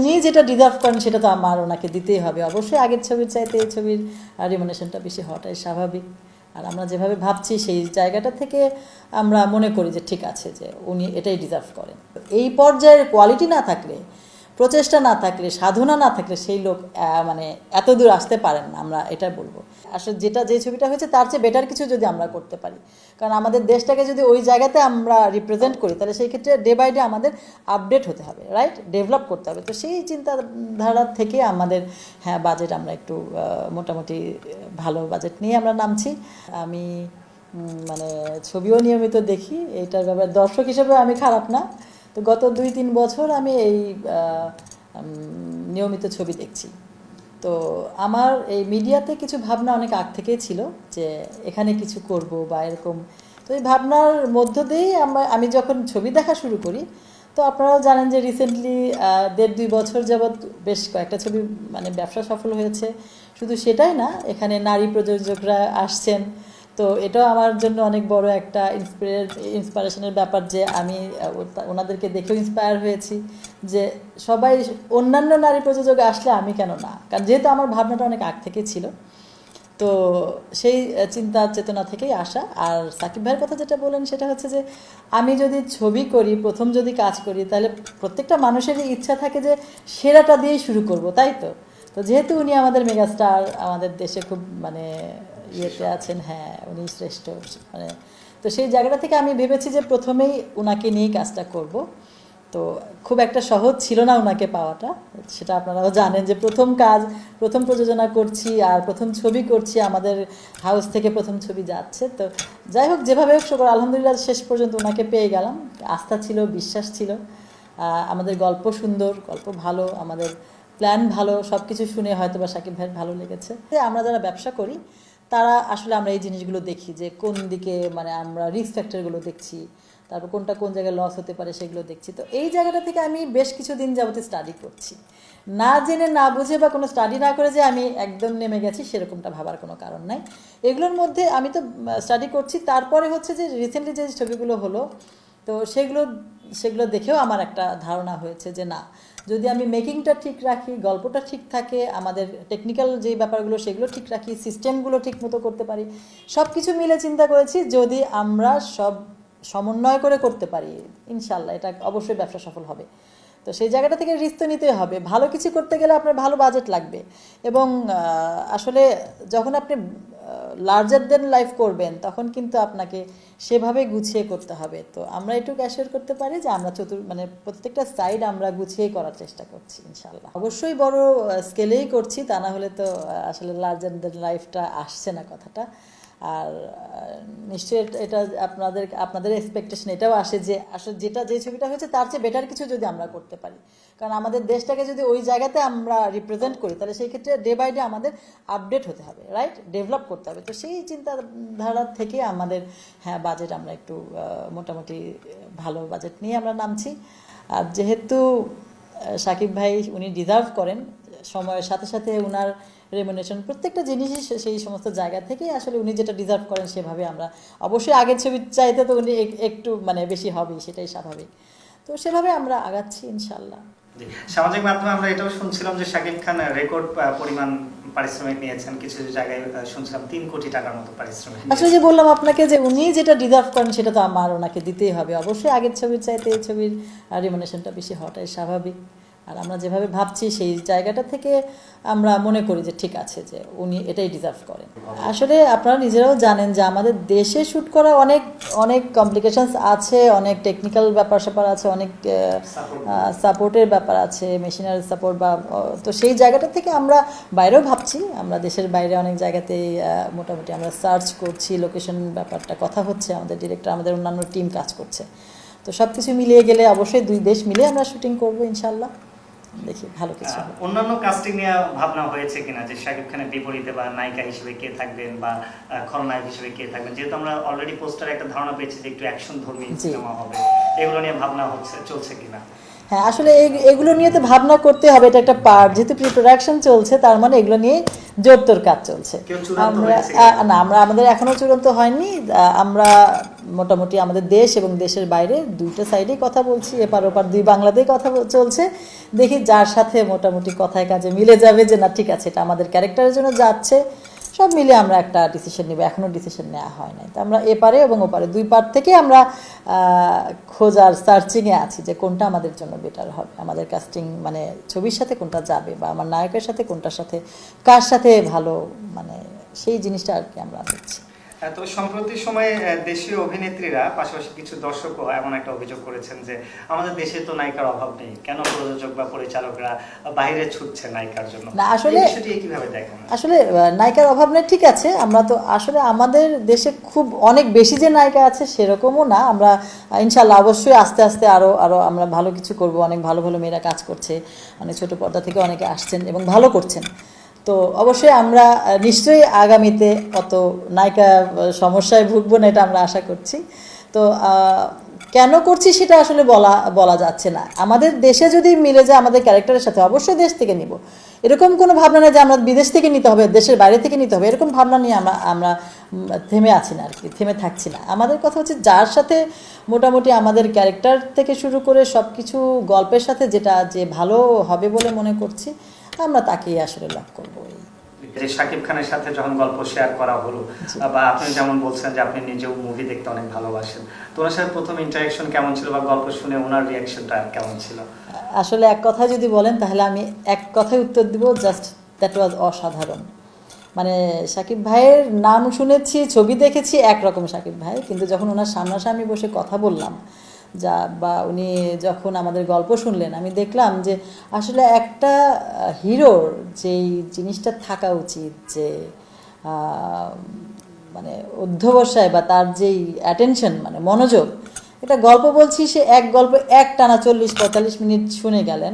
উনি যেটা ডিজার্ভ করেন সেটা তো আমার ওনাকে দিতেই হবে। অবশ্যই আগের ছবির চাইতে এই ছবির রিমুনারেশনটা বেশি হওয়াটাই স্বাভাবিক। আর আমরা যেভাবে ভাবছি সেই জায়গাটা থেকে আমরা মনে করি যে ঠিক আছে, যে উনি এটাই ডিজার্ভ করেন। এই পর্যায়ের কোয়ালিটি না থাকলে, প্রচেষ্টা না থাকলে, সাধনা না থাকলে সেই লোক মানে এত দূর আসতে পারেন না, আমরা এটা বলবো। আসলে যে ছবিটা হয়েছে তার চেয়ে বেটার কিছু যদি আমরা করতে পারি, কারণ আমাদের দেশটাকে যদি ওই জায়গাতে আমরা রিপ্রেজেন্ট করি, তাহলে সেই ক্ষেত্রে ডে বাই ডে আমাদের আপডেট হতে হবে, রাইট, ডেভেলপ করতে হবে। তো সেই চিন্তাধারা থেকে আমাদের বাজেট আমরা একটু মোটামুটি ভালো বাজেট নিয়ে আমরা নামছি। আমি মানে ছবিও নিয়মিত দেখি, এইটার ব্যাপারে দর্শক হিসেবে আমি খারাপ না। তো গত 2-3 বছর আমি এই নিয়মিত ছবি দেখছি। তো আমার এই মিডিয়াতে কিছু ভাবনা অনেক আগ থেকেই ছিল যে এখানে কিছু করব বা এরকম। তো এই ভাবনার মধ্য দিয়েই আমি যখন ছবি দেখা শুরু করি, তো আপনারাও জানেন যে রিসেন্টলি 1.5-2 বছর যাবৎ বেশ কয়েকটা ছবি মানে ব্যবসা সফল হয়েছে। শুধু সেটাই না, এখানে নারী প্রযোজকরা আসছেন। তো এটাও আমার জন্য অনেক বড় একটা ইন্সপিরেশনের ব্যাপার যে আমি ওনাদেরকে দেখেও ইন্সপায়ার হয়েছি যে সবাই অন্যান্য নারী প্রযোজক আসলে আমি কেন না, কারণ যেহেতু আমার ভাবনাটা অনেক আগ থেকে ছিল। তো সেই চিন্তা চেতনা থেকেই আসা। আর সাকিব ভাইয়ের কথা যেটা বলেন সেটা হচ্ছে যে আমি যদি ছবি করি, প্রথম যদি কাজ করি, তাহলে প্রত্যেকটা মানুষেরই ইচ্ছা থাকে যে সেরাটা দিয়েই শুরু করব, তাই তো। তো যেহেতু উনি আমাদের মেগাস্টার, আমাদের দেশে খুব মানে ইয়েতে আছেন, উনি শ্রেষ্ঠ মানে, তো সেই জায়গাটা থেকে আমি ভেবেছি যে প্রথমেই উনাকে নিয়েই কাজটা করব। তো খুব একটা সহজ ছিল না ওনাকে পাওয়াটা, সেটা আপনারাও জানেন যে প্রথম প্রযোজনা করছি আর প্রথম ছবি করছি, আমাদের হাউস থেকে প্রথম ছবি যাচ্ছে। তো যাই হোক, যেভাবে হোক শুকর আলহামদুলিল্লাহ শেষ পর্যন্ত ওনাকে পেয়ে গেলাম। আস্থা ছিল, বিশ্বাস ছিল, আমাদের গল্প সুন্দর, গল্প ভালো, আমাদের প্ল্যান ভালো, সব কিছু শুনে হয়তো বা সাকিব ভাইয়ের ভালো লেগেছে। আমরা যারা ব্যবসা করি তারা আসলে আমরা এই জিনিসগুলো দেখি যে কোন দিকে মানে আমরা রিস্ক ফ্যাক্টরগুলো দেখছি, তারপর কোনটা কোন জায়গায় লস হতে পারে সেগুলো দেখছি। তো এই জায়গাটা থেকে আমি বেশ কিছুদিন যাবত স্টাডি করছি, না জেনে না বুঝে বা কোনো স্টাডি না করে যে আমি একদম নেমে গেছি সেরকমটা ভাবার কোনো কারণ নাই। এগুলোর মধ্যে আমি তো স্টাডি করছি, তারপরে হচ্ছে যে রিসেন্টলি যে ছবিগুলো হলো, তো সেগুলো দেখেও আমার একটা ধারণা হয়েছে যে না, যদি আমি মেকিংটা ঠিক রাখি, গল্পটা ঠিক থাকে, আমাদের টেকনিক্যাল যে ব্যাপারগুলো সেগুলো ঠিক রাখি, সিস্টেমগুলো ঠিক মতো করতে পারি, সব কিছু মিলে চিন্তা করেছি যদি আমরা সব সমন্বয় করে করতে পারি, ইনশাল্লাহ এটা অবশ্যই ব্যবসা সফল হবে। তো সেই জায়গাটা থেকে রিস্ক তো নিতে হবে। ভালো কিছু করতে গেলে আপনার ভালো বাজেট লাগবে, এবং আসলে যখন আপনি লার্জার দেন লাইফ করবেন তখন কিন্তু আপনাকে সেভাবে গুছিয়ে করতে হবে। তো আমরা একটু অ্যাসিওর করতে পারি যে আমরা মানে প্রত্যেকটা সাইড আমরা গুছিয়ে করার চেষ্টা করছি ইনশাল্লাহ। অবশ্যই বড় স্কেলেই করছি, তা না হলে তো আসলে লার্জার দেন লাইফটা আসছে না কথাটা। আর নিশ্চয়ই এটা আপনাদের এক্সপেকটেশন এটাও আসে যে আসলে যে ছবিটা হয়েছে তার চেয়ে বেটার কিছু যদি আমরা করতে পারি, কারণ আমাদের দেশটাকে যদি ওই জায়গাতে আমরা রিপ্রেজেন্ট করি, তাহলে সেই ক্ষেত্রে ডে বাই ডে আমাদের আপডেট হতে হবে, রাইট, ডেভেলপ করতে হবে। তো সেই চিন্তাধারা থেকে আমাদের বাজেট আমরা একটু মোটামুটি ভালো বাজেট নিয়ে আমরা নামছি। আর যেহেতু সাকিব ভাই উনি ডিজার্ভ করেন, সময়ের সাথে সাথে উনার রেমুনারেশন প্রত্যেকটা জিনিসই সেই সমস্ত জায়গা থেকে আসলে উনি যেটা ডিজার্ভ করেন সেভাবে আমরা অবশ্যই আগের ছবির চাইতে তো উনি একটু মানে বেশি হবেই, সেটাই স্বাভাবিক। তো সেভাবে আমরা আগাচ্ছি ইনশাল্লাহ। সামাজিক মাধ্যমে আমরা এটাও শুনছিলাম যে শাকিব খান রেকর্ড পরিমাণ পারিশ্রমিক নিয়েছেন, কিছু জায়গায় শুনছিলাম 3 কোটি টাকার মতো পারিশ্রমিক। আসলে যে বললাম আপনাকে যে উনি যেটা ডিজার্ভ করেন সেটা তো আমার ওনাকে দিতেই হবে। অবশ্যই আগের ছবির চাইতে এই ছবির রিমুনারেশনটা বেশি হওয়াটাই স্বাভাবিক। আর আমরা যেভাবে ভাবছি সেই জায়গাটা থেকে আমরা মনে করি যে ঠিক আছে, যে উনি এটাই ডিজার্ভ করেন। আসলে আপনারা নিজেরাও জানেন যে আমাদের দেশে শ্যুট করা অনেক অনেক কমপ্লিকেশনস আছে, অনেক টেকনিক্যাল ব্যাপার স্যাপার আছে, অনেক সাপোর্টের ব্যাপার আছে, মেশিনারি সাপোর্ট বা, তো সেই জায়গাটা থেকে আমরা বাইরেও ভাবছি, আমরা দেশের বাইরে অনেক জায়গাতেই মোটামুটি আমরা সার্চ করছি, লোকেশন ব্যাপারটা কথা হচ্ছে, আমাদের ডিরেক্টর, আমাদের অন্যান্য টিম কাজ করছে। তো সব কিছু মিলিয়ে গেলে অবশ্যই 2 দেশ মিলে আমরা শুটিং করবো ইনশাল্লাহ, দেখি ভালো কিছু। অন্যান্য কাস্টিং নিয়ে ভাবনা হয়েছে কিনা যে শাকিব খানের বিপরীতে বা নায়িকা হিসেবে কে থাকবেন বা খলনায়ক হিসেবে কে থাকবেন, যেহেতু আমরা অলরেডি পোস্টারে একটা ধারণা পেয়েছি যে একটু অ্যাকশন ধর্মী সিনেমা হবে, এগুলো নিয়ে ভাবনা চলছে কিনা? হ্যাঁ, আসলে এগুলো নিয়ে তো ভাবনা করতে হবে, এটা একটা পার্ট, যেহেতু প্রি প্রোডাকশন চলছে তার মানে এগুলো নিয়ে জোরতোর কাজ চলছে। কেউ চূড়ান্ত আমরা হয়েছে কিনা? না, আমাদের এখনো চূড়ান্ত হয়নি। আমরা মোটামুটি আমাদের দেশ এবং দেশের বাইরে দুইটা সাইডেই কথা বলছি, এপার ওপার দুই বাংলাতেই কথা চলছে। দেখি যার সাথে মোটামুটি কথায় কাজে মিলে যাবে যে না ঠিক আছে এটা আমাদের ক্যারেক্টারের জন্য যাচ্ছে, সব মিলে আমরা একটা ডিসিশন নেব। এখনও ডিসিশন নেওয়া হয় নাই, তো আমরা এপারে এবং ওপারে দুই পার থেকে আমরা খোঁজার সার্চিংয়ে আছি যে কোনটা আমাদের জন্য বেটার হবে, আমাদের কাস্টিং মানে ছবির সাথে কোনটা যাবে, বা আমার নায়কের সাথে কোনটার সাথে কার সাথে ভালো, মানে সেই জিনিসটা আর কি আমরা দেখছি। তবে সম্প্রতি সময়ে দেশীয় অভিনেত্রীরা পাশাপাশি কিছু দর্শকও এমন একটা অভিযোগ করেছেন যে আমাদের দেশে তো নায়িকার অভাব নেই, কেন প্রযোজক বা পরিচালকরা বাইরে ছুটছে নায়িকার জন্য? না, আসলে এই বিষয়টি কিভাবে দেখেন? আসলে নায়িকার অভাব নেই ঠিক আছে, আমরা তো আসলে আমাদের দেশে খুব অনেক বেশি যে নায়িকা আছে সেরকমও না। আমরা ইনশাল্লাহ অবশ্যই আস্তে আস্তে আরও আরও আমরা ভালো কিছু করব। অনেক ভালো ভালো মেয়েরা কাজ করছে, অনেক ছোট পর্দা থেকে অনেকে আসছেন এবং ভালো করছেন। তো অবশ্যই আমরা নিশ্চয়ই আগামীতে অত নায়িকা সমস্যায় ভুগবো না, এটা আমরা আশা করছি। তো কেন করছি সেটা আসলে বলা যাচ্ছে না। আমাদের দেশে যদি মিলে যায় আমাদের ক্যারেক্টারের সাথে, অবশ্যই দেশ থেকে নিব, এরকম কোনো ভাবনা নেই যে আমরা বিদেশ থেকে নিতে হবে, দেশের বাইরে থেকে নিতে হবে, এরকম ভাবনা নিয়ে আমরা থেমে আছি না আর কি, থেমে থাকছি না। আমাদের কথা হচ্ছে যার সাথে মোটামুটি আমাদের ক্যারেক্টার থেকে শুরু করে সব কিছু গল্পের সাথে যেটা যে ভালো হবে বলে মনে করছি, আমরা তাকেই আসলে লক করবো। যে শাকিব খানের সাথে যখন গল্প শেয়ার করা হলো, বা আপনি যেমন বলছেন যে আপনি নিজেও মুভি দেখতে অনেক ভালোবাসেন, তো ওনার সাথে প্রথম ইন্টারেকশন কেমন ছিল, বা গল্প শুনে ওনার রিয়াকশনটা কেমন ছিল? আসলে এক কথায় যদি বলেন তাহলে আমি এক কথায় উত্তর দিব, জাস্ট দ্যাট ওয়াজ অসাধারণ। মানে শাকিব ভাইয়ের নাম শুনেছি, ছবি দেখেছি একরকম শাকিব ভাই, কিন্তু যখন ওনার সামনাসামনি বসে কথা বললাম বা উনি যখন আমাদের গল্প শুনলেন, আমি দেখলাম যে আসলে একটা হিরোর যেই জিনিসটা থাকা উচিত, যে মানে অধ্যবসায় বা তার যেই অ্যাটেনশন মানে মনোযোগ, এটা গল্প বলছি, সে এক গল্প এক টানা 40-45 মিনিট শুনে গেলেন,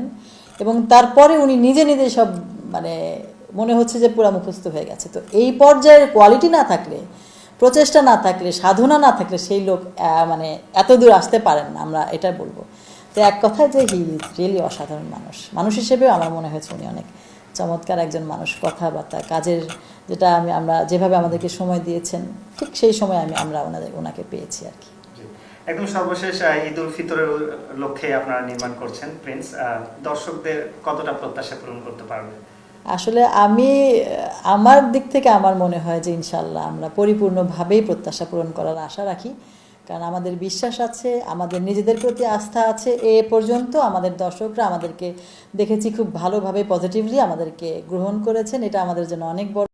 এবং তারপরে উনি নিজে নিজে সব মানে মনে হচ্ছে যে পুরা মুখস্থ হয়ে গেছে। তো এই পর্যায়ের কোয়ালিটি না থাকলে, প্রচেষ্টা না থাকলে, সাধনা না থাকলে সেই লোক মানে এত দূর আসতে পারেন না, আমরা এটা বলবো। তো এক কথায় যে হি ইজ রিয়েলি অসাধারণ মানুষ হিসেবেও আমার মনে হয়েছে উনি অনেক চমৎকার একজন মানুষ। কথাবার্তা, কাজের যেটা আমরা যেভাবে আমাদেরকে সময় দিয়েছেন, ঠিক সেই সময় আমরা ওনাকে পেয়েছি আর কি। একদম সর্বশেষ, ঈদ উল ফিতরের লক্ষ্যে আপনারা নির্মাণ করছেন প্রিন্স, দর্শকদের কতটা প্রত্যাশা পূরণ করতে পারবে? আসলে আমার দিক থেকে আমার মনে হয় যে ইনশাল্লাহ আমরা পরিপূর্ণভাবেই প্রত্যাশা পূরণ করার আশা রাখি, কারণ আমাদের বিশ্বাস আছে, আমাদের নিজেদের প্রতি আস্থা আছে। এ পর্যন্ত আমাদের দর্শকরা আমাদেরকে দেখেছি খুব ভালোভাবে, পজিটিভলি আমাদেরকে গ্রহণ করেছেন, এটা আমাদের জন্য অনেক বড়